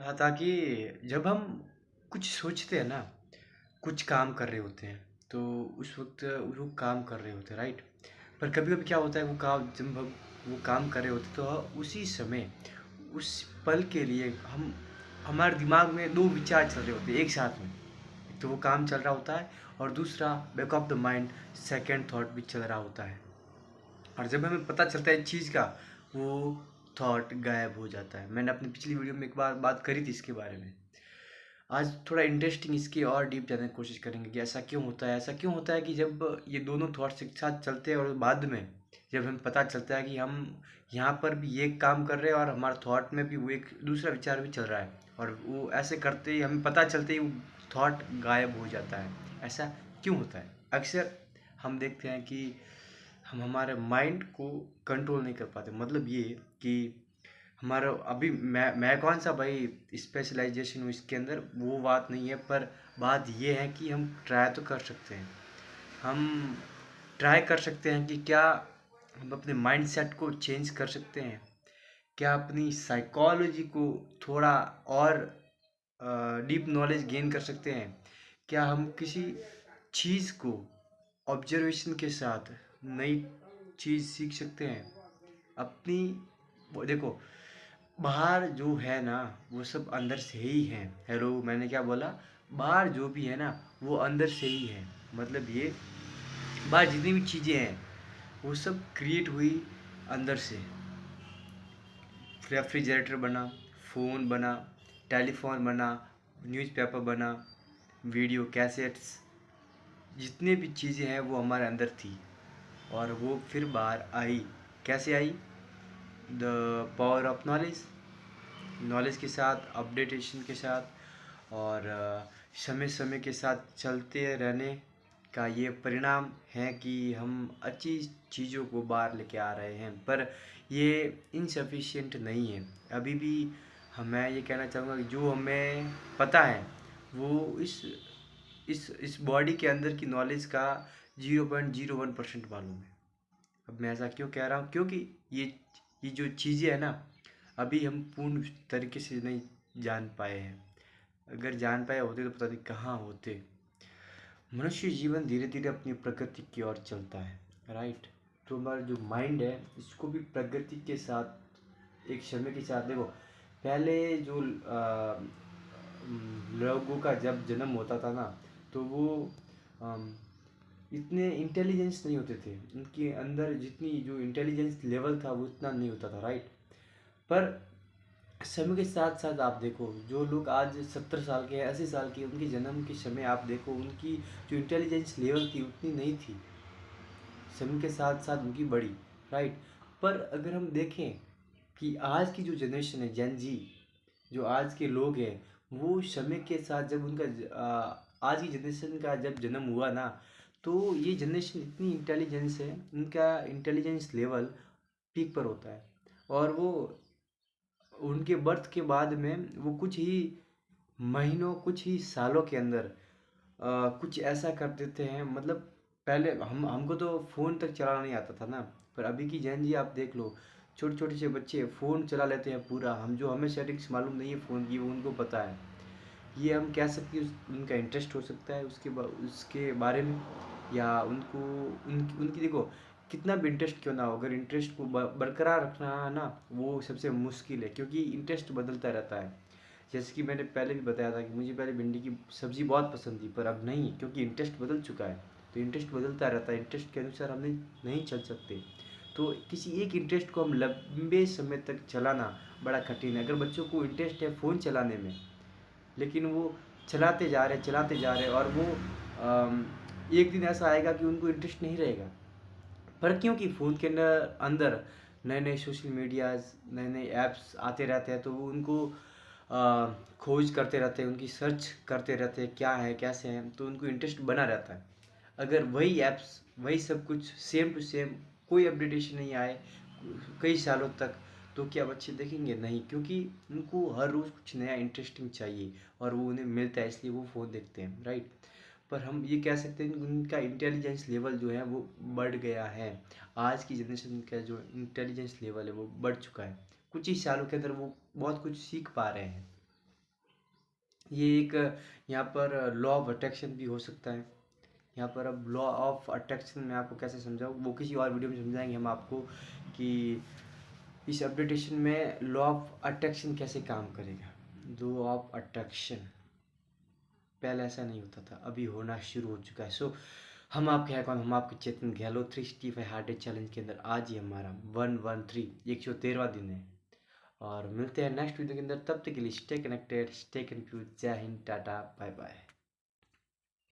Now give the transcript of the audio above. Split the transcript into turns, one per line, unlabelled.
रहा था कि जब हम कुछ सोचते हैं ना, कुछ काम कर रहे होते हैं, तो उस वक़्त वो काम कर रहे होते हैं, राइट? पर कभी-कभी क्या होता है, वो काम जब हम वो काम कर रहे होते हैं, तो उसी समय, उस पल के लिए हमारे दिमाग में 2 विचार चल रहे होते हैं एक साथ में। एक तो वो काम चल रहा होता है और दूसरा back of the mind second thought भी चल रहा होता है। और जब हमें पता चलता है इस चीज़ का, वो थॉट गायब हो जाता है। मैंने अपनी पिछली वीडियो में एक बार बात करी थी इसके बारे में। आज थोड़ा इंटरेस्टिंग इसकी और डीप जानने की कोशिश करेंगे कि ऐसा क्यों होता है। ऐसा क्यों होता है कि जब ये दोनों थॉट्स एक साथ चलते हैं और बाद में जब हमें पता चलता है कि हम यहाँ पर भी ये काम कर रहे हैं और हमारे थॉट में भी वो एक दूसरा विचार भी चल रहा है, और वो ऐसे करते ही हमें पता चलते ही वो थॉट गायब हो जाता है। ऐसा क्यों होता है? अक्सर हम देखते हैं कि हम हमारे माइंड को कंट्रोल नहीं कर पाते। मतलब ये कि हमारा अभी मैं कौन सा भाई स्पेशलाइजेशन हूँ इसके अंदर, वो बात नहीं है। पर बात ये है कि हम ट्राई तो कर सकते हैं। हम ट्राई कर सकते हैं कि क्या हम अपने माइंडसेट को चेंज कर सकते हैं, क्या अपनी साइकोलॉजी को थोड़ा और डीप नॉलेज गेन कर सकते हैं, क्या हम किसी चीज़ को ऑब्जर्वेशन के साथ नई चीज़ सीख सकते हैं अपनी। वो देखो, बाहर जो है ना, वो सब अंदर से ही है। हेलो, मैंने क्या बोला? बाहर जो भी है ना, वो अंदर से ही है। मतलब ये बाहर जितनी भी चीज़ें हैं, वो सब क्रिएट हुई अंदर से। रेफ्रिजरेटर बना, फ़ोन बना, टेलीफोन बना, न्यूज़पेपर बना, वीडियो कैसेट्स, जितने भी चीज़ें हैं वो हमारे अंदर थी, और वो फिर बाहर आई। कैसे आई? The power of knowledge. Knowledge के साथ, अपडेटेशन के साथ, और समय समय के साथ चलते रहने का ये परिणाम है कि हम अच्छी चीज़ों को बाहर लेके आ रहे हैं। पर ये इनसफिशिएंट नहीं है अभी भी। मैं ये कहना चाहूँगा कि जो हमें पता है, वो इस बॉडी के अंदर की नॉलेज का 0.01% मालूम है। अब मैं ऐसा क्यों कह रहा हूँ? क्योंकि ये जो चीज़ें हैं ना, अभी हम पूर्ण तरीके से नहीं जान पाए हैं। अगर जान पाए होते तो पता नहीं कहाँ होते। मनुष्य जीवन धीरे धीरे अपनी प्रकृति की ओर चलता है, राइट? तो हमारा जो माइंड है, इसको भी प्रकृति के साथ एक समय के साथ देखो। पहले जो लोगों का जब जन्म होता था ना, तो वो अम, इतने इंटेलिजेंस नहीं होते थे। उनके अंदर जितनी जो इंटेलिजेंस लेवल था वो इतना नहीं होता था, राइट? पर समय के साथ साथ आप देखो, जो लोग आज 70 साल के 80 साल के, उनके जन्म के समय आप देखो, उनकी जो इंटेलिजेंस लेवल थी उतनी नहीं थी। समय के साथ साथ उनकी बढ़ी, राइट? पर अगर हम देखें कि आज की जो जनरेशन है, जेन जी, जो आज के लोग हैं, वो समय के साथ जब आज की जनरेशन का जब जन्म हुआ ना, तो ये जनरेशन इतनी इंटेलिजेंस है, उनका इंटेलिजेंस लेवल पीक पर होता है। और वो उनके बर्थ के बाद में वो कुछ ही महीनों, कुछ ही सालों के अंदर कुछ ऐसा कर देते हैं। मतलब पहले हमको तो फ़ोन तक चलाना नहीं आता था ना, पर अभी की जेन जी आप देख लो, छोटे छोटे से बच्चे फ़ोन चला लेते हैं पूरा। हमें सेटिंग्स मालूम नहीं है फ़ोन की, वो उनको पता है। ये हम कह सकते हैं उनका इंटरेस्ट हो सकता है उसके बारे में, या उनको उनकी उनकी देखो, कितना भी इंटरेस्ट क्यों ना हो, अगर इंटरेस्ट को बरकरार रखना है ना, वो सबसे मुश्किल है, क्योंकि इंटरेस्ट बदलता रहता है। जैसे कि मैंने पहले भी बताया था कि मुझे पहले भिंडी की सब्ज़ी बहुत पसंद थी, पर अब नहीं, क्योंकि इंटरेस्ट बदल चुका है। तो इंटरेस्ट बदलता रहता है, इंटरेस्ट के अनुसार हम नहीं चल सकते। तो किसी एक इंटरेस्ट को हम लंबे समय तक चलाना बड़ा कठिन है। अगर बच्चों को इंटरेस्ट है फ़ोन चलाने में, लेकिन वो चलाते जा रहे, और वो एक दिन ऐसा आएगा कि उनको इंटरेस्ट नहीं रहेगा। पर क्योंकि फ़ोन के अंदर अंदर नए नए सोशल मीडियाज़, नए नए ऐप्स आते रहते हैं, तो वो उनको खोज करते रहते हैं, उनकी सर्च करते रहते हैं क्या है कैसे हैं, तो उनको इंटरेस्ट बना रहता है। अगर वही ऐप्स, वही सब कुछ सेम टू सेम, कोई अपडेटेशन नहीं आए कई सालों तक, तो क्या बच्चे देखेंगे? नहीं, क्योंकि उनको हर रोज़ कुछ नया इंटरेस्टिंग चाहिए, और वो उन्हें मिलता है, इसलिए वो फ़ोन देखते हैं, राइट? पर हम ये कह सकते हैं कि उनका इंटेलिजेंस लेवल जो है वो बढ़ गया है। आज की जनरेशन का जो इंटेलिजेंस लेवल है वो बढ़ चुका है। कुछ ही सालों के अंदर वो बहुत कुछ सीख पा रहे हैं। ये एक यहाँ पर लॉ ऑफ अट्रैक्शन भी हो सकता है। यहाँ पर अब लॉ ऑफ अट्रैक्शन मैं आपको कैसे समझाऊँ, वो किसी और वीडियो में समझाएंगे हम आपको कि इस अपडेटेशन में लॉ ऑफ अट्रैक्शन कैसे काम करेगा। लॉ ऑफ अट्रैक्शन पहले ऐसा नहीं होता था, अभी होना शुरू हो चुका है। सो हम आपके हैं कौन, हम आपके चेतन गहलोत 365 हार्ड डे चैलेंज के अंदर आज ही हमारा 113वां दिन है। और मिलते हैं नेक्स्ट वीडियो के अंदर, तब तक के लिए स्टे कनेक्टेड, स्टे कन्फ्यूज। जय हिंद, टाटा, बाय बाय।